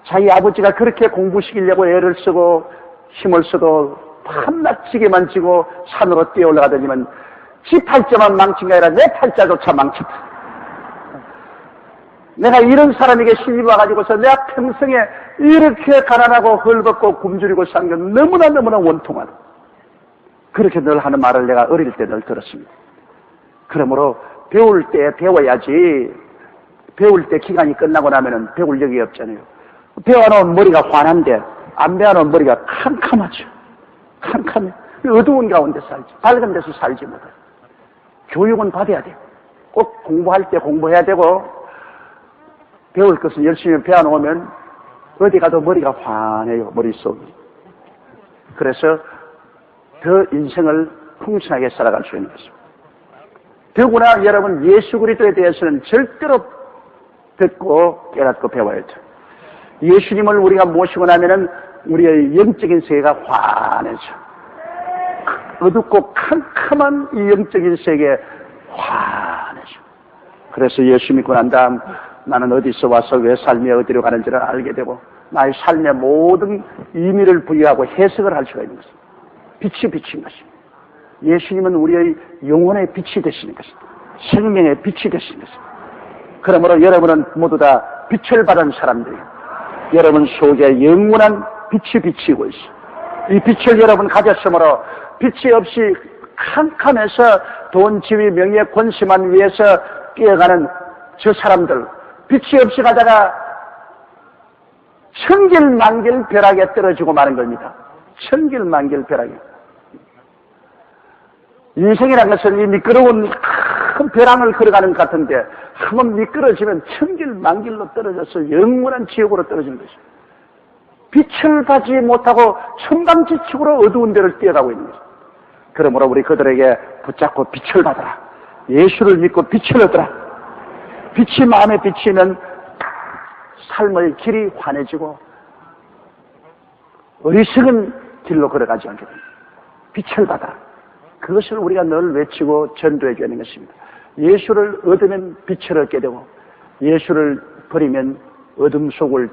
자기 아버지가 그렇게 공부시키려고 애를 쓰고 힘을 써도 밤낮지게만 지고 산으로 뛰어 올라가더니만 지 팔자만 망친 게 아니라 내 팔자조차 망쳤다. 내가 이런 사람에게 시집 와가지고서 내가 평생에 이렇게 가난하고 헐벗고 굶주리고 산 게 너무나 원통하다. 그렇게 늘 하는 말을 내가 어릴 때 늘 들었습니다. 그러므로 배울 때 배워야지, 배울 때 기간이 끝나고 나면은 배울 적이 없잖아요. 배워놓은 머리가 환한데 안 배워놓은 머리가 캄캄하죠. 캄캄해. 어두운 가운데 살지. 밝은 데서 살지 못해. 교육은 받아야 돼. 꼭 공부할 때 공부해야 되고, 배울 것을 열심히 배워놓으면 어디 가도 머리가 환해요, 머릿속이. 그래서 더 인생을 풍성하게 살아갈 수 있는 것입니다. 더구나 여러분, 예수 그리스도에 대해서는 절대로 듣고 깨닫고 배워야죠. 예수님을 우리가 모시고 나면은 우리의 영적인 세계가 환해져. 어둡고 캄캄한 이 영적인 세계에 환해져. 그래서 예수 믿고 난 다음 나는 어디서 와서 왜 삶이 어디로 가는지를 알게 되고 나의 삶의 모든 의미를 부여하고 해석을 할 수가 있는 것입니다. 빛이 비친 것입니다. 예수님은 우리의 영혼의 빛이 되시는 것입니다. 생명의 빛이 되시는 것입니다. 그러므로 여러분은 모두 다 빛을 받은 사람들이에요. 여러분 속에 영원한 빛이 비치고 있어요. 이 빛을 여러분 가졌으므로 빛이 없이 캄캄해서 돈, 지위, 명예, 권세만 위해서 뛰어가는 저 사람들, 빛이 없이 가다가 천길만길 벼락에 떨어지고 마는 겁니다. 천길만길 벼락에. 인생이란 것은 이 미끄러운 큰 벼랑을 걸어가는 것 같은데 한번 미끄러지면 천길만길로 떨어져서 영원한 지옥으로 떨어지는 것입니다. 빛을 받지 못하고 천방지축으로 어두운 데를 뛰어가고 있는 것입니다. 그러므로 우리 그들에게 붙잡고 빛을 받아라. 예수를 믿고 빛을 얻어라. 빛이 마음에 비치면 삶의 길이 환해지고 어리석은 길로 걸어가지 않게 됩니다. 빛을 받아라. 그것을 우리가 늘 외치고 전도해 주는 것입니다. 예수를 얻으면 빛을 얻게 되고 예수를 버리면 어둠 속을